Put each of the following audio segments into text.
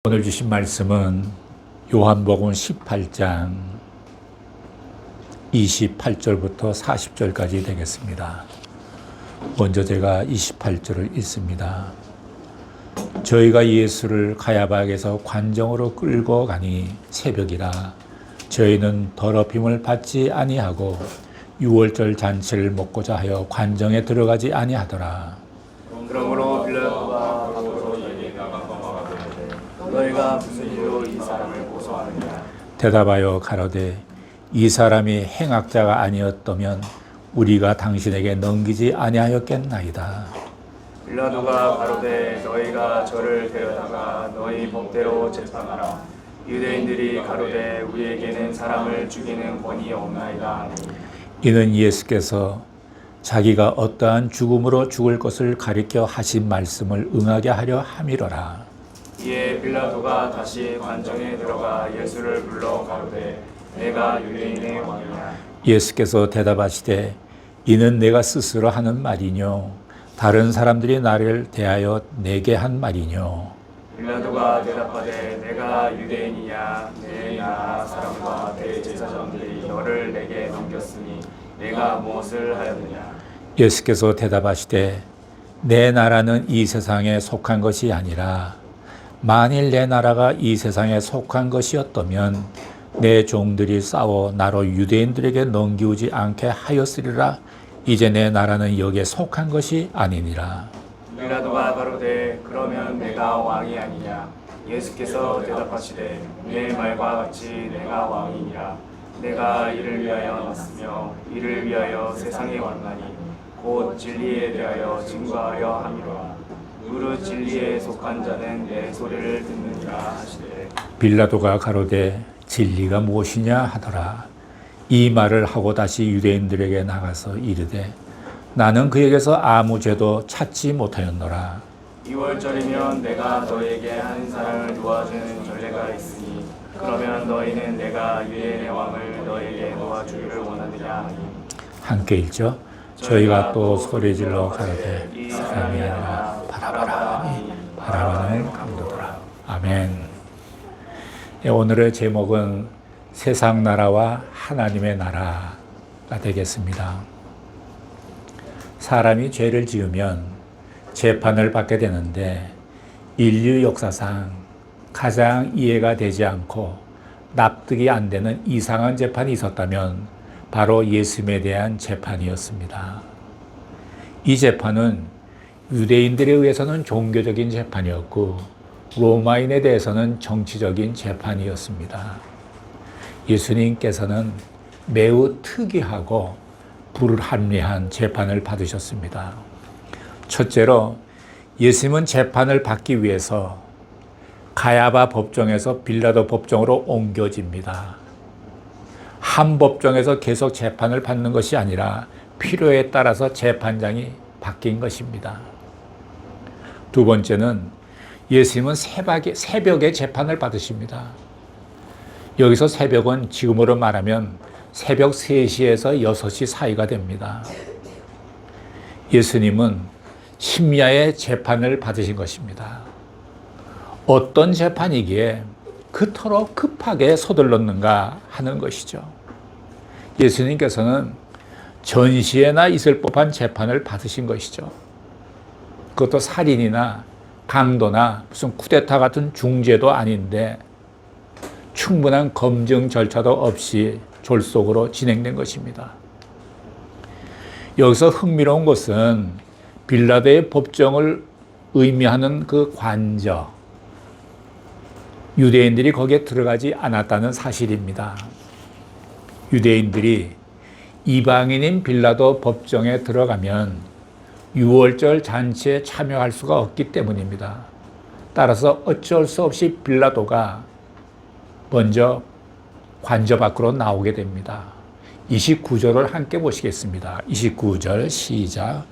오늘 주신 말씀은 요한복음 18장 28절부터 40절까지 되겠습니다. 먼저 제가 28절을 읽습니다. 저희가 예수를 가야바에게서 관정으로 끌고 가니 새벽이라 저희는 더럽힘을 받지 아니하고 유월절 잔치를 먹고자 하여 관정에 들어가지 아니하더라. 그러므로 빌라도가 바로로 얘기해 나가서 말하되 너희가 무슨 일로 이 사람을 고소하느냐. 대답하여 가로되 이 사람이 행악자가 아니었다면 우리가 당신에게 넘기지 아니하였겠나이다. 빌라도가 가로되 너희가 저를 데려다가 너희 법대로 재판하라. 유대인들이 가로되 우리에게는 사람을 죽이는 권이 없나이다. 이는 예수께서 자기가 어떠한 죽음으로 죽을 것을 가리켜 하신 말씀을 응하게 하려 함이로라. 이에 빌라도가 다시 관정에 들어가 예수를 불러 가로되 내가 유대인의 왕이냐. 예수께서 대답하시되 이는 내가 스스로 하는 말이뇨 다른 사람들이 나를 대하여 내게 한 말이뇨. 빌라도가 대답하되 내가 유대인이냐. 내 나라 사람과 대제사장들이 너를 내게 넘겼으니 내가 무엇을 하였느냐. 예수께서 대답하시되 내 나라는 이 세상에 속한 것이 아니라 만일 내 나라가 이 세상에 속한 것이었다면 내 종들이 싸워 나로 유대인들에게 넘기우지 않게 하였으리라. 이제 내 나라는 여기에 속한 것이 아니니라. 빌라도가 가로되 그러면 내가 왕이 아니냐. 예수께서 대답하시되 내 말과 같이 내가 왕이니라. 내가 이를 위하여 왔으며 이를 위하여 세상에 왔나니 곧 진리에 대하여 증거하려 함이로라. 무릇 진리에 속한 자는 내 소리를 듣느니라 하시되 빌라도가 가로되 진리가 무엇이냐 하더라. 이 말을 하고 다시 유대인들에게 나가서 이르되 나는 그에게서 아무 죄도 찾지 못하였노라. 2월절이면 내가 너에게 한 사람을 놓아주는 전례가 있으니 그러면 너희는 내가 유대인의 왕을 너에게 놓아주기를 원하느냐 하니. 함께 읽죠. 저희가 또 소리질러 가로되 이 사람이 아니라 바라바라 하니 바라바는 강도더라. 아멘. 오늘의 제목은 세상 나라와 하나님의 나라가 되겠습니다. 사람이 죄를 지으면 재판을 받게 되는데 인류 역사상 가장 이해가 되지 않고 납득이 안 되는 이상한 재판이 있었다면 바로 예수님에 대한 재판이었습니다. 이 재판은 유대인들에 의해서는 종교적인 재판이었고 로마인에 대해서는 정치적인 재판이었습니다. 예수님께서는 매우 특이하고 불합리한 재판을 받으셨습니다. 첫째로 예수님은 재판을 받기 위해서 가야바 법정에서 빌라도 법정으로 옮겨집니다. 한 법정에서 계속 재판을 받는 것이 아니라 필요에 따라서 재판장이 바뀐 것입니다. 두 번째는 예수님은 새벽에 재판을 받으십니다. 여기서 새벽은 지금으로 말하면 새벽 3시에서 6시 사이가 됩니다. 예수님은 심야에 재판을 받으신 것입니다. 어떤 재판이기에 그토록 급하게 서둘렀는가 하는 것이죠. 예수님께서는 전시에나 있을 법한 재판을 받으신 것이죠. 그것도 살인이나 강도나 무슨 쿠데타 같은 중죄도 아닌데 충분한 검증 절차도 없이 졸속으로 진행된 것입니다. 여기서 흥미로운 것은 빌라도의 법정을 의미하는 그 관저, 유대인들이 거기에 들어가지 않았다는 사실입니다. 유대인들이 이방인인 빌라도 법정에 들어가면 유월절 잔치에 참여할 수가 없기 때문입니다. 따라서 어쩔 수 없이 빌라도가 먼저 관저 밖으로 나오게 됩니다. 29절을 함께 보시겠습니다. 29절 시작.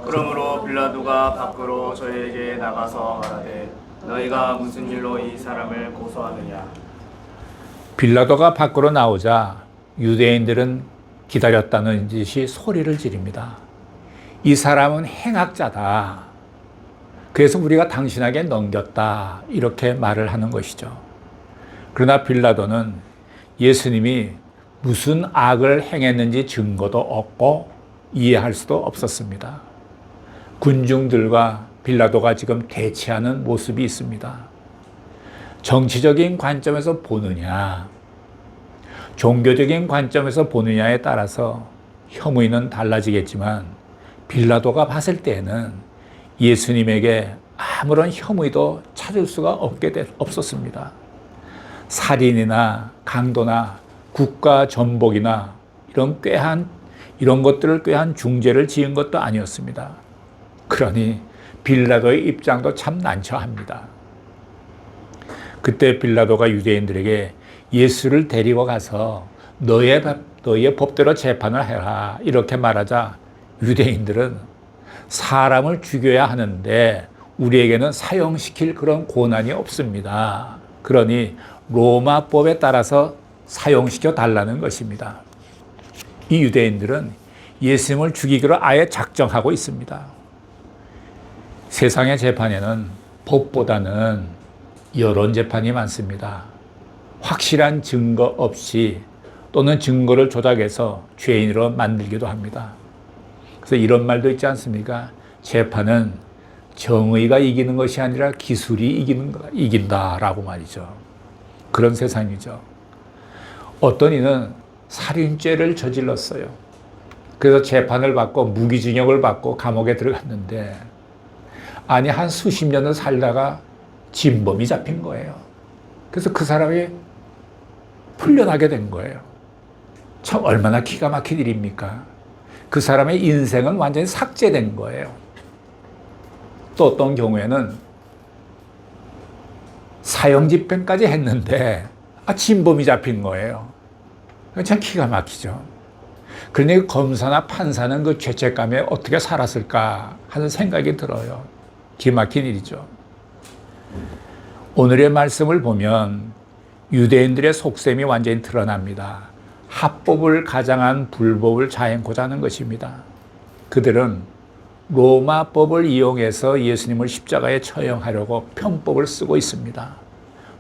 그러므로 빌라도가 밖으로 저희에게 나가서 말하되 너희가 무슨 일로 이 사람을 고소하느냐. 빌라도가 밖으로 나오자 유대인들은 기다렸다는 듯이 소리를 지릅니다. 이 사람은 행악자다. 그래서 우리가 당신에게 넘겼다. 이렇게 말을 하는 것이죠. 그러나 빌라도는 예수님이 무슨 악을 행했는지 증거도 없고 이해할 수도 없었습니다. 군중들과 빌라도가 지금 대치하는 모습이 있습니다. 정치적인 관점에서 보느냐, 종교적인 관점에서 보느냐에 따라서 혐의는 달라지겠지만 빌라도가 봤을 때에는 예수님에게 아무런 혐의도 찾을 수가 없었습니다. 살인이나 강도나 국가 전복이나 이런 것들을 꾀한 중죄를 지은 것도 아니었습니다. 그러니 빌라도의 입장도 참 난처합니다. 그때 빌라도가 유대인들에게 예수를 데리고 가서 너의 법대로 재판을 해라 이렇게 말하자 유대인들은 사람을 죽여야 하는데 우리에게는 사형시킬 그런 권한이 없습니다. 그러니 로마법에 따라서 사형시켜 달라는 것입니다. 이 유대인들은 예수님을 죽이기로 아예 작정하고 있습니다. 세상의 재판에는 법보다는 여론 재판이 많습니다. 확실한 증거 없이 또는 증거를 조작해서 죄인으로 만들기도 합니다. 그래서 이런 말도 있지 않습니까? 재판은 정의가 이기는 것이 아니라 기술이 이긴다라고 말이죠. 그런 세상이죠. 어떤 이는 살인죄를 저질렀어요. 그래서 재판을 받고 무기징역을 받고 감옥에 들어갔는데 아니 한 수십 년을 살다가 진범이 잡힌 거예요. 그래서 그 사람이 풀려나게 된 거예요. 참 얼마나 기가 막힌 일입니까? 그 사람의 인생은 완전히 삭제된 거예요. 또 어떤 경우에는 사형집행까지 했는데 진범이 잡힌 거예요. 참 기가 막히죠. 그러니 검사나 판사는 그 죄책감에 어떻게 살았을까 하는 생각이 들어요. 기막힌 일이죠. 오늘의 말씀을 보면 유대인들의 속셈이 완전히 드러납니다. 합법을 가장한 불법을 자행고자 하는 것입니다. 그들은 로마법을 이용해서 예수님을 십자가에 처형하려고 편법을 쓰고 있습니다.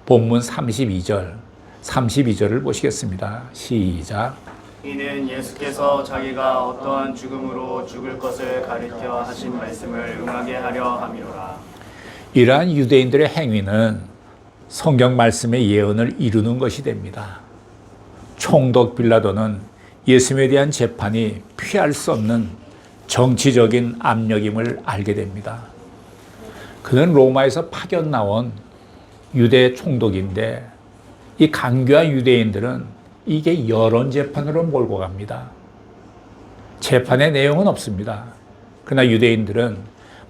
본문 32절을 보시겠습니다. 시작. 이는 예수께서 자기가 어떠한 죽음으로 죽을 것을 가리켜 하신 말씀을 응하게 하려 함이로라. 이러한 유대인들의 행위는 성경 말씀의 예언을 이루는 것이 됩니다. 총독 빌라도는 예수님에 대한 재판이 피할 수 없는 정치적인 압력임을 알게 됩니다. 그는 로마에서 파견 나온 유대 총독인데 이 강교한 유대인들은 이게 여론 재판으로 몰고 갑니다. 재판의 내용은 없습니다. 그러나 유대인들은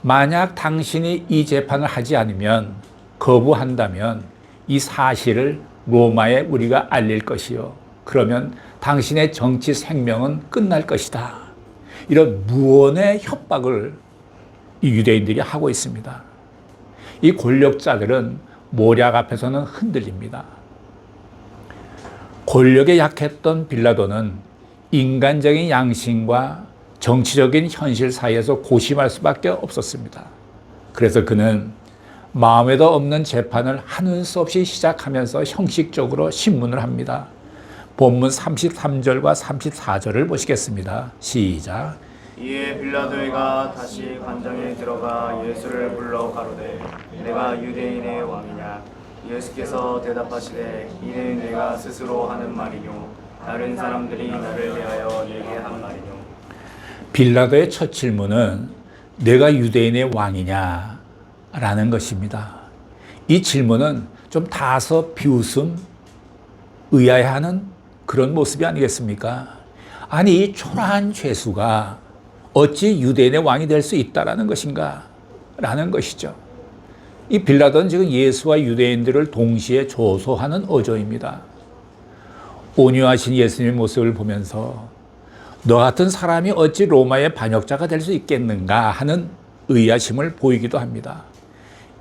만약 당신이 이 재판을 하지 않으면 거부한다면 이 사실을 로마에 우리가 알릴 것이요. 그러면 당신의 정치 생명은 끝날 것이다. 이런 무언의 협박을 이 유대인들이 하고 있습니다. 이 권력자들은 모략 앞에서는 흔들립니다. 권력에 약했던 빌라도는 인간적인 양심과 정치적인 현실 사이에서 고심할 수밖에 없었습니다. 그래서 그는 마음에도 없는 재판을 하는 수 없이 시작하면서 형식적으로 신문을 합니다. 본문 33절과 34절을 보시겠습니다. 시작. 이에 빌라도가 다시 관장에 들어가 예수를 불러 가로되 내가 유대인의 왕이냐. 예수께서 대답하시되 이는 내가 스스로 하는 말이뇨 다른 사람들이 나를 대하여 내게 한 말이뇨. 빌라도의 첫 질문은 내가 유대인의 왕이냐 라는 것입니다. 이 질문은 좀 다소 비웃음, 의아해하는 그런 모습이 아니겠습니까? 아니 이 초라한 죄수가 어찌 유대인의 왕이 될 수 있다라는 것인가? 라는 것이죠. 이 빌라도는 지금 예수와 유대인들을 동시에 조소하는 어조입니다. 온유하신 예수님의 모습을 보면서 너 같은 사람이 어찌 로마의 반역자가 될 수 있겠는가 하는 의아심을 보이기도 합니다.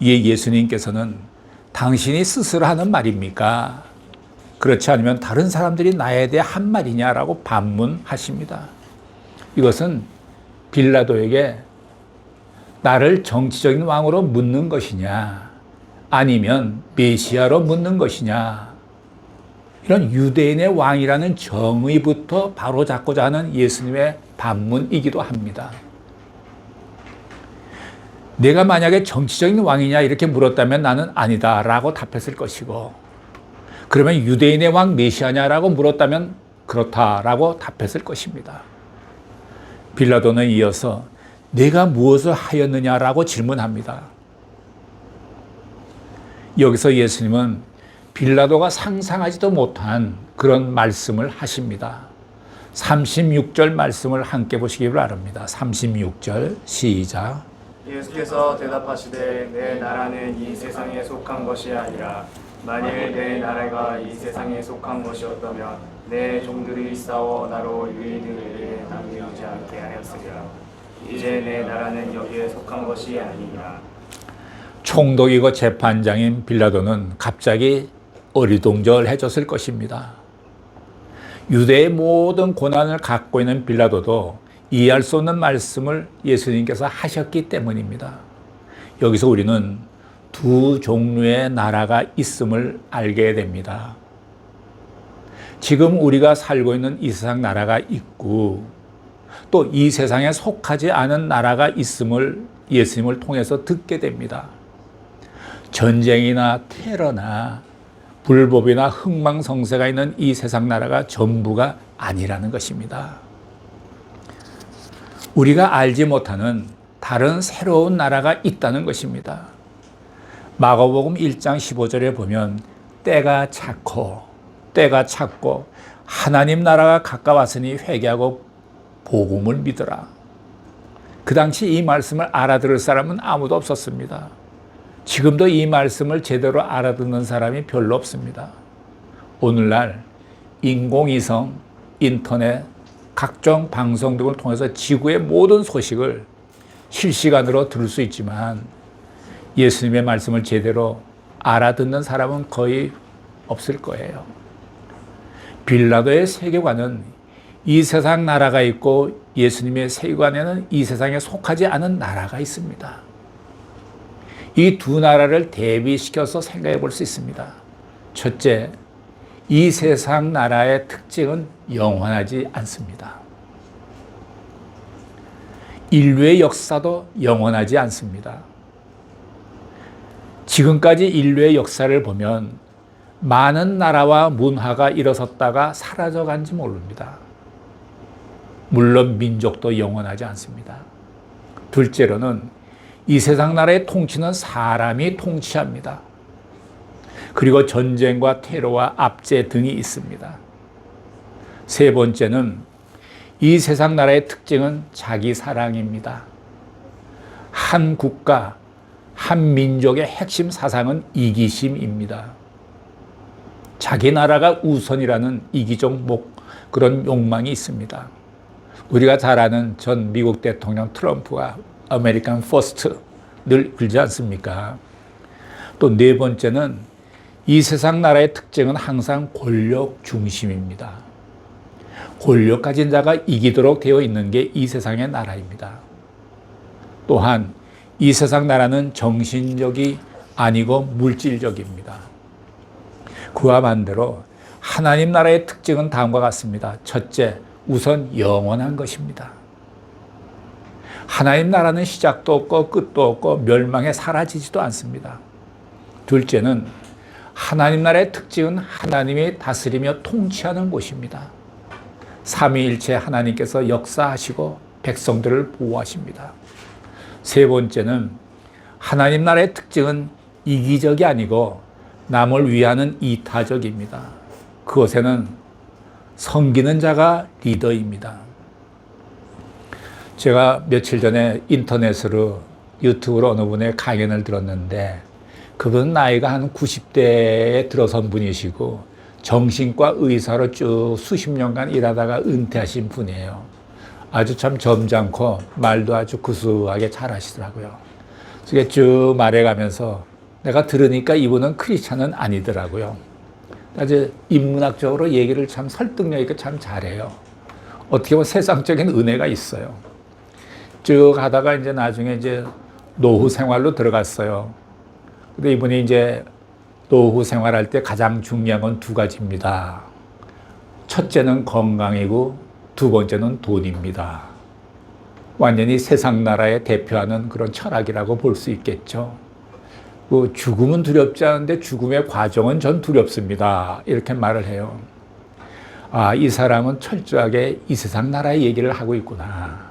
이에 예수님께서는 당신이 스스로 하는 말입니까? 그렇지 않으면 다른 사람들이 나에 대해 한 말이냐라고 반문하십니다. 이것은 빌라도에게 나를 정치적인 왕으로 묻는 것이냐, 아니면 메시아로 묻는 것이냐, 이런 유대인의 왕이라는 정의부터 바로잡고자 하는 예수님의 반문이기도 합니다. 내가 만약에 정치적인 왕이냐 이렇게 물었다면 나는 아니다 라고 답했을 것이고, 그러면 유대인의 왕 메시아냐라고 물었다면 그렇다라고 답했을 것입니다. 빌라도는 이어서 내가 무엇을 하였느냐라고 질문합니다. 여기서 예수님은 빌라도가 상상하지도 못한 그런 말씀을 하십니다. 36절 말씀을 함께 보시기 바랍니다. 36절 시작. 예수께서 대답하시되 내 나라는 이 세상에 속한 것이 아니라 만일 내 나라가 이 세상에 속한 것이었다면 내 종들이 싸워 나로 유인을 남기지 않게 하였으리라. 이제 내 나라는 여기에 속한 것이 아니니라. 총독이고 재판장인 빌라도는 갑자기 어리둥절해졌을 것입니다. 유대의 모든 고난을 갖고 있는 빌라도도 이해할 수 없는 말씀을 예수님께서 하셨기 때문입니다. 여기서 우리는 두 종류의 나라가 있음을 알게 됩니다. 지금 우리가 살고 있는 이 세상 나라가 있고, 또 이 세상에 속하지 않은 나라가 있음을 예수님을 통해서 듣게 됩니다. 전쟁이나 테러나 불법이나 흥망성쇠가 있는 이 세상 나라가 전부가 아니라는 것입니다. 우리가 알지 못하는 다른 새로운 나라가 있다는 것입니다. 마가복음 1장 15절에 보면 때가 찼고 하나님 나라가 가까웠으니 회개하고 복음을 믿으라. 그 당시 이 말씀을 알아들을 사람은 아무도 없었습니다. 지금도 이 말씀을 제대로 알아듣는 사람이 별로 없습니다. 오늘날 인공위성, 인터넷, 각종 방송 등을 통해서 지구의 모든 소식을 실시간으로 들을 수 있지만 예수님의 말씀을 제대로 알아듣는 사람은 거의 없을 거예요. 빌라도의 세계관은 이 세상 나라가 있고 예수님의 세계관에는 이 세상에 속하지 않은 나라가 있습니다. 이 두 나라를 대비시켜서 생각해 볼 수 있습니다. 첫째, 이 세상 나라의 특징은 영원하지 않습니다. 인류의 역사도 영원하지 않습니다. 지금까지 인류의 역사를 보면 많은 나라와 문화가 일어섰다가 사라져간지 모릅니다. 물론 민족도 영원하지 않습니다. 둘째로는 이 세상 나라의 통치는 사람이 통치합니다. 그리고 전쟁과 테러와 압제 등이 있습니다. 세 번째는 이 세상 나라의 특징은 자기 사랑입니다. 한 국가, 한 민족의 핵심 사상은 이기심입니다. 자기 나라가 우선이라는 이기적 그런 욕망이 있습니다. 우리가 잘 아는 전 미국 대통령 트럼프가 아메리칸 퍼스트 늘 그러지 않습니까? 또 네 번째는 이 세상 나라의 특징은 항상 권력 중심입니다. 권력 가진 자가 이기도록 되어 있는 게 이 세상의 나라입니다. 또한 이 세상 나라는 정신적이 아니고 물질적입니다. 그와 반대로 하나님 나라의 특징은 다음과 같습니다. 첫째, 우선 영원한 것입니다. 하나님 나라는 시작도 없고 끝도 없고 멸망해 사라지지도 않습니다. 둘째는 하나님 나라의 특징은 하나님이 다스리며 통치하는 곳입니다. 삼위일체 하나님께서 역사하시고 백성들을 보호하십니다. 세 번째는 하나님 나라의 특징은 이기적이 아니고 남을 위하는 이타적입니다. 그것에는 섬기는 자가 리더입니다. 제가 며칠 전에 인터넷으로 유튜브로 어느 분의 강연을 들었는데 그분은 나이가 한 90대에 들어선 분이시고 정신과 의사로 쭉 수십 년간 일하다가 은퇴하신 분이에요. 아주 참 점잖고 말도 아주 구수하게 잘하시더라고요. 그게 쭉 말해가면서 내가 들으니까 이분은 크리스찬은 아니더라고요. 아주 인문학적으로 얘기를 참 설득력 있게 참 잘해요. 어떻게 보면 세상적인 은혜가 있어요. 쭉 하다가 이제 나중에 이제 노후 생활로 들어갔어요. 근데 이분이 이제 노후 생활할 때 가장 중요한 건 두 가지입니다. 첫째는 건강이고 두 번째는 돈입니다. 완전히 세상 나라에 대표하는 그런 철학이라고 볼 수 있겠죠. 죽음은 두렵지 않은데 죽음의 과정은 전 두렵습니다. 이렇게 말을 해요. 아, 이 사람은 철저하게 이 세상 나라의 얘기를 하고 있구나.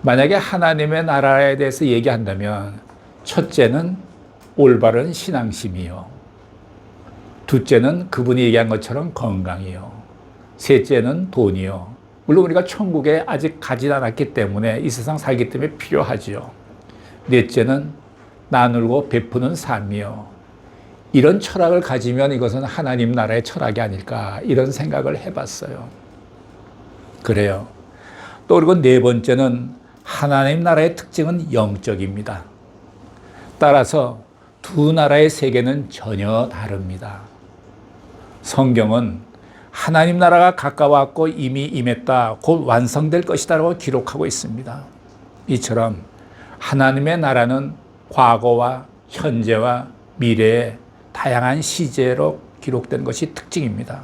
만약에 하나님의 나라에 대해서 얘기한다면 첫째는 올바른 신앙심이요. 둘째는 그분이 얘기한 것처럼 건강이요. 셋째는 돈이요. 물론 우리가 천국에 아직 가지 않았기 때문에 이 세상 살기 때문에 필요하지요. 넷째는 나누고 베푸는 삶이요. 이런 철학을 가지면 이것은 하나님 나라의 철학이 아닐까 이런 생각을 해봤어요. 그래요. 또 그리고 네 번째는 하나님 나라의 특징은 영적입니다. 따라서 두 나라의 세계는 전혀 다릅니다. 성경은 하나님 나라가 가까웠고 이미 임했다, 곧 완성될 것이다라고 기록하고 있습니다. 이처럼 하나님의 나라는 과거와 현재와 미래의 다양한 시제로 기록된 것이 특징입니다.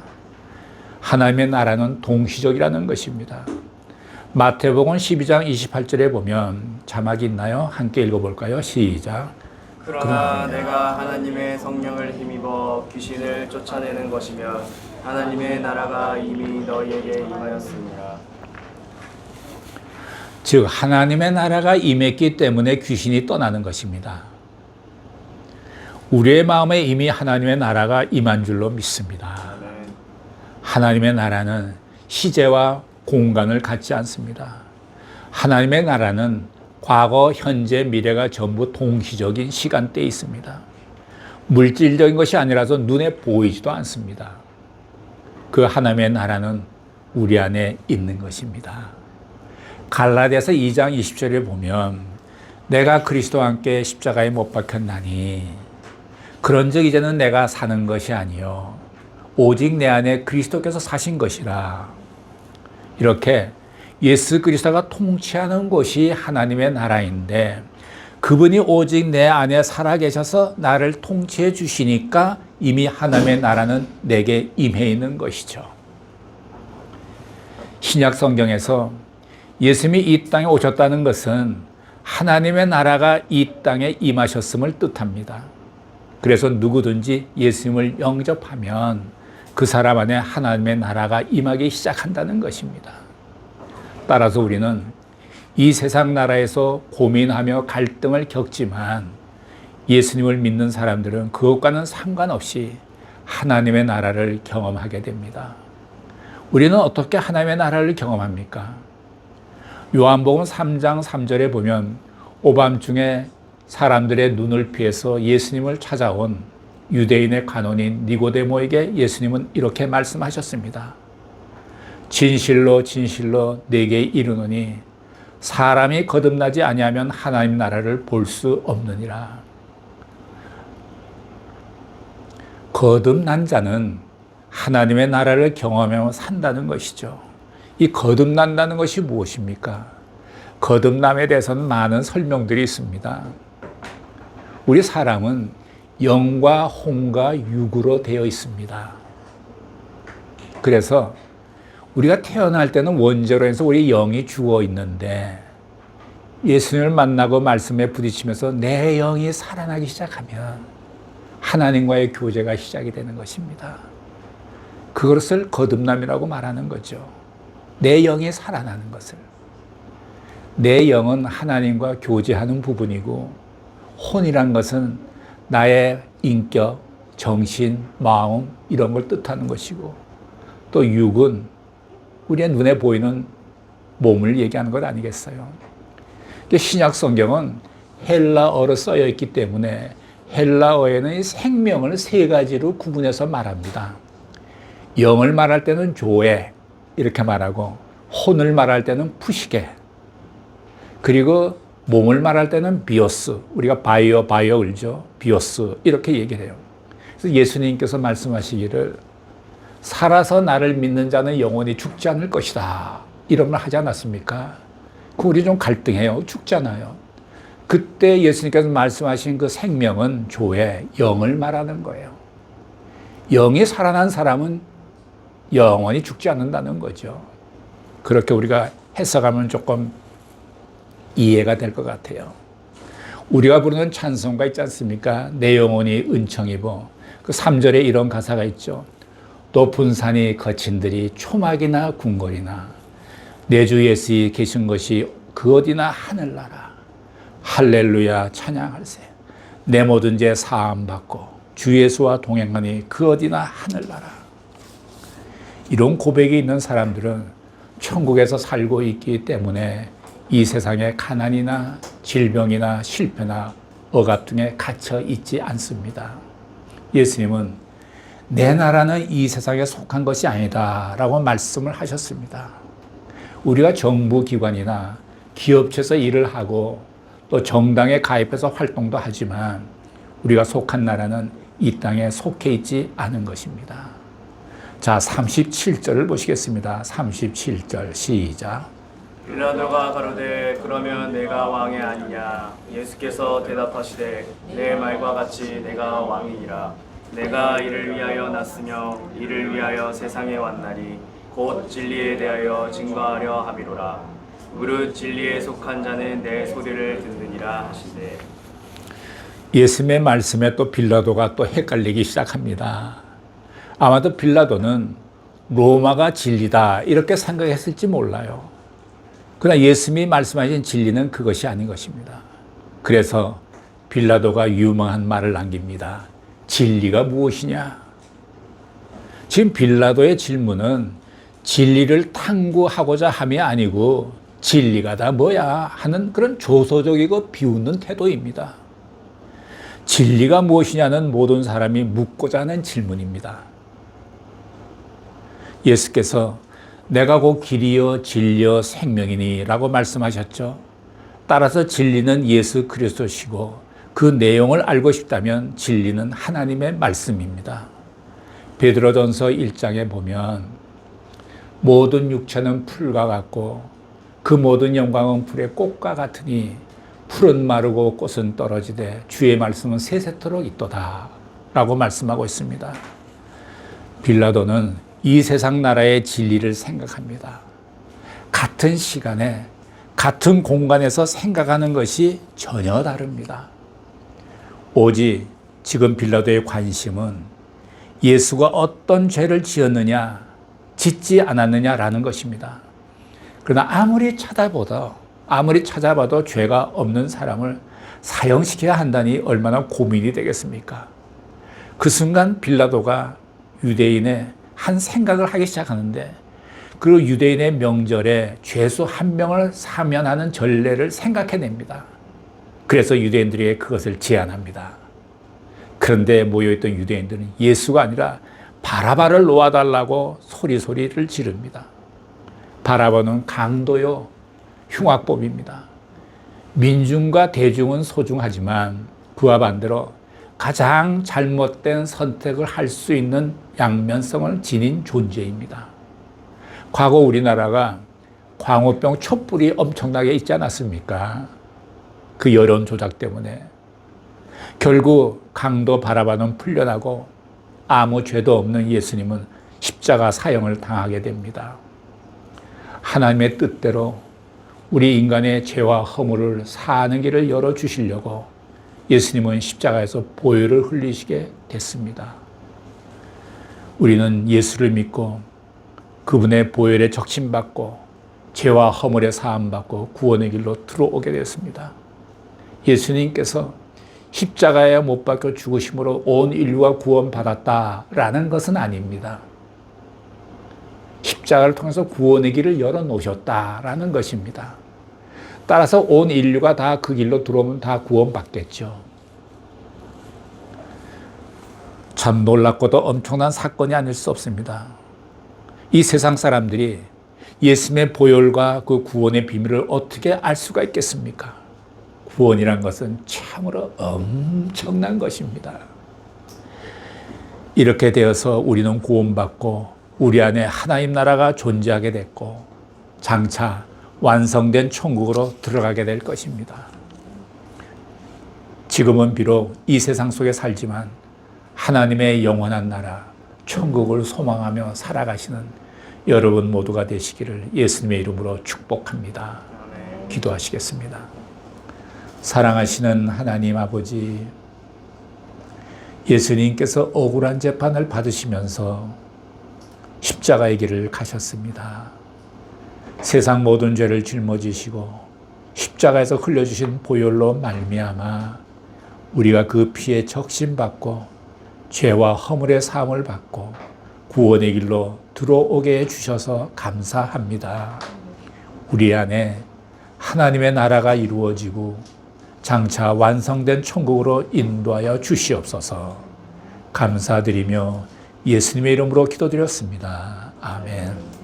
하나님의 나라는 동시적이라는 것입니다. 마태복음 12장 28절에 보면 자막이 있나요? 함께 읽어볼까요? 시작. 그러나 내가 하나님의 성령을 힘입어 귀신을 쫓아내는 것이면 하나님의 나라가 이미 너희에게 임하였습니다. 즉 하나님의 나라가 임했기 때문에 귀신이 떠나는 것입니다. 우리의 마음에 이미 하나님의 나라가 임한 줄로 믿습니다. 아멘. 하나님의 나라는 시제와 공간을 갖지 않습니다. 하나님의 나라는 과거, 현재, 미래가 전부 동시적인 시간대에 있습니다. 물질적인 것이 아니라서 눈에 보이지도 않습니다. 그 하나님의 나라는 우리 안에 있는 것입니다. 갈라디아서 2장 20절에 보면 내가 그리스도와 함께 십자가에 못 박혔나니 그런즉 이제는 내가 사는 것이 아니요 오직 내 안에 그리스도께서 사신 것이라. 이렇게 예수 그리스도가 통치하는 곳이 하나님의 나라인데 그분이 오직 내 안에 살아계셔서 나를 통치해 주시니까 이미 하나님의 나라는 내게 임해 있는 것이죠. 신약 성경에서 예수님이 이 땅에 오셨다는 것은 하나님의 나라가 이 땅에 임하셨음을 뜻합니다. 그래서 누구든지 예수님을 영접하면 그 사람 안에 하나님의 나라가 임하기 시작한다는 것입니다. 따라서 우리는 이 세상 나라에서 고민하며 갈등을 겪지만 예수님을 믿는 사람들은 그것과는 상관없이 하나님의 나라를 경험하게 됩니다. 우리는 어떻게 하나님의 나라를 경험합니까? 요한복음 3장 3절에 보면 오밤중에 사람들의 눈을 피해서 예수님을 찾아온 유대인의 관원인 니고데모에게 예수님은 이렇게 말씀하셨습니다. 진실로 진실로 내게 이르노니 사람이 거듭나지 아니하면 하나님 나라를 볼 수 없느니라. 거듭난 자는 하나님의 나라를 경험하며 산다는 것이죠. 이 거듭난다는 것이 무엇입니까? 거듭남에 대해서는 많은 설명들이 있습니다. 우리 사람은 영과 혼과 육으로 되어 있습니다. 그래서 우리가 태어날 때는 원죄로 해서 우리 영이 죽어 있는데 예수님을 만나고 말씀에 부딪히면서 내 영이 살아나기 시작하면 하나님과의 교제가 시작이 되는 것입니다. 그것을 거듭남이라고 말하는 거죠. 내 영이 살아나는 것을. 내 영은 하나님과 교제하는 부분이고 혼이란 것은 나의 인격, 정신, 마음 이런 걸 뜻하는 것이고 또 육은 우리의 눈에 보이는 몸을 얘기하는 것 아니겠어요? 신약 성경은 헬라어로 쓰여 있기 때문에 헬라어에는 생명을 세 가지로 구분해서 말합니다. 영을 말할 때는 조에 이렇게 말하고 혼을 말할 때는 푸시게 그리고 몸을 말할 때는 비오스 우리가 바이오 을죠 비오스 이렇게 얘기를 해요. 그래서 예수님께서 말씀하시기를 살아서 나를 믿는 자는 영원히 죽지 않을 것이다 이런 말 하지 않았습니까? 그 우리 좀 갈등해요. 죽잖아요. 그때 예수님께서 말씀하신 그 생명은 조의 영을 말하는 거예요. 영이 살아난 사람은 영원히 죽지 않는다는 거죠. 그렇게 우리가 해석하면 조금 이해가 될 것 같아요. 우리가 부르는 찬송가 있지 않습니까? 내 영혼이 은총 입어. 그 3절에 이런 가사가 있죠. 높은 산이 거친들이 초막이나 궁궐이나 내 주 예수이 계신 것이 그 어디나 하늘나라. 할렐루야 찬양할세. 내 모든 죄 사함받고 주 예수와 동행하니 그 어디나 하늘나라. 이런 고백이 있는 사람들은 천국에서 살고 있기 때문에 이 세상에 가난이나 질병이나 실패나 억압 등에 갇혀 있지 않습니다. 예수님은 내 나라는 이 세상에 속한 것이 아니다 라고 말씀을 하셨습니다. 우리가 정부기관이나 기업체에서 일을 하고 또 정당에 가입해서 활동도 하지만 우리가 속한 나라는 이 땅에 속해 있지 않은 것입니다. 자, 37절을 보시겠습니다. 37절 시작. 빌라도가 가로되 그러면 내가 왕이 아니냐. 예수께서 대답하시되 내 말과 같이 내가 왕이니라. 내가 이를 위하여 났으며 이를 위하여 세상에 왔나니 곧 진리에 대하여 증거하려 함이로라. 무릇 진리에 속한 자는 내 소리를 듣느니라 하시되. 예수님의 말씀에 또 빌라도가 또 헷갈리기 시작합니다. 아마도 빌라도는 로마가 진리다 이렇게 생각했을지 몰라요. 그러나 예수님이 말씀하신 진리는 그것이 아닌 것입니다. 그래서 빌라도가 유명한 말을 남깁니다. 진리가 무엇이냐? 지금 빌라도의 질문은 진리를 탐구하고자 함이 아니고 진리가 다 뭐야 하는 그런 조소적이고 비웃는 태도입니다. 진리가 무엇이냐는 모든 사람이 묻고자 하는 질문입니다. 예수께서 내가 곧 길이요 진리요 생명이니 라고 말씀하셨죠. 따라서 진리는 예수 그리스도시고 그 내용을 알고 싶다면 진리는 하나님의 말씀입니다. 베드로전서 1장에 보면 모든 육체는 풀과 같고 그 모든 영광은 불의 꽃과 같으니 풀은 마르고 꽃은 떨어지되 주의 말씀은 세세토록 있도다 라고 말씀하고 있습니다. 빌라도는 이 세상 나라의 진리를 생각합니다. 같은 시간에 같은 공간에서 생각하는 것이 전혀 다릅니다. 오직 지금 빌라도의 관심은 예수가 어떤 죄를 지었느냐, 짓지 않았느냐라는 것입니다. 그러나 아무리 찾아봐도 죄가 없는 사람을 사형시켜야 한다니 얼마나 고민이 되겠습니까? 그 순간 빌라도가 유대인의 한 생각을 하기 시작하는데 그 유대인의 명절에 죄수 한 명을 사면하는 전례를 생각해냅니다. 그래서 유대인들에게 그것을 제안합니다. 그런데 모여있던 유대인들은 예수가 아니라 바라바를 놓아달라고 소리를 지릅니다. 바라바는 강도요, 흉악범입니다. 민중과 대중은 소중하지만 그와 반대로 가장 잘못된 선택을 할 수 있는 양면성을 지닌 존재입니다. 과거 우리나라가 광우병 촛불이 엄청나게 있지 않았습니까? 그 여론 조작 때문에. 결국 강도 바라바는 풀려나고 아무 죄도 없는 예수님은 십자가 사형을 당하게 됩니다. 하나님의 뜻대로 우리 인간의 죄와 허물을 사하는 길을 열어주시려고 예수님은 십자가에서 보혈을 흘리시게 됐습니다. 우리는 예수를 믿고 그분의 보혈에 적신받고 죄와 허물에 사함받고 구원의 길로 들어오게 됐습니다. 예수님께서 십자가에 못 박혀 죽으심으로 온 인류가 구원받았다라는 것은 아닙니다. 십자가를 통해서 구원의 길을 열어놓으셨다라는 것입니다. 따라서 온 인류가 다 그 길로 들어오면 다 구원받겠죠. 참 놀랍고도 엄청난 사건이 아닐 수 없습니다. 이 세상 사람들이 예수님의 보혈과 그 구원의 비밀을 어떻게 알 수가 있겠습니까? 구원이란 것은 참으로 엄청난 것입니다. 이렇게 되어서 우리는 구원받고 우리 안에 하나님 나라가 존재하게 됐고 장차 완성된 천국으로 들어가게 될 것입니다. 지금은 비록 이 세상 속에 살지만 하나님의 영원한 나라, 천국을 소망하며 살아가시는 여러분 모두가 되시기를 예수님의 이름으로 축복합니다. 아멘. 기도하시겠습니다. 사랑하시는 하나님 아버지, 예수님께서 억울한 재판을 받으시면서 십자가의 길을 가셨습니다. 세상 모든 죄를 짊어지시고 십자가에서 흘려주신 보혈로 말미암아 우리가 그 피에 적신받고 죄와 허물의 사함을 받고 구원의 길로 들어오게 해주셔서 감사합니다. 우리 안에 하나님의 나라가 이루어지고 장차 완성된 천국으로 인도하여 주시옵소서. 감사드리며 예수님의 이름으로 기도드렸습니다. 아멘.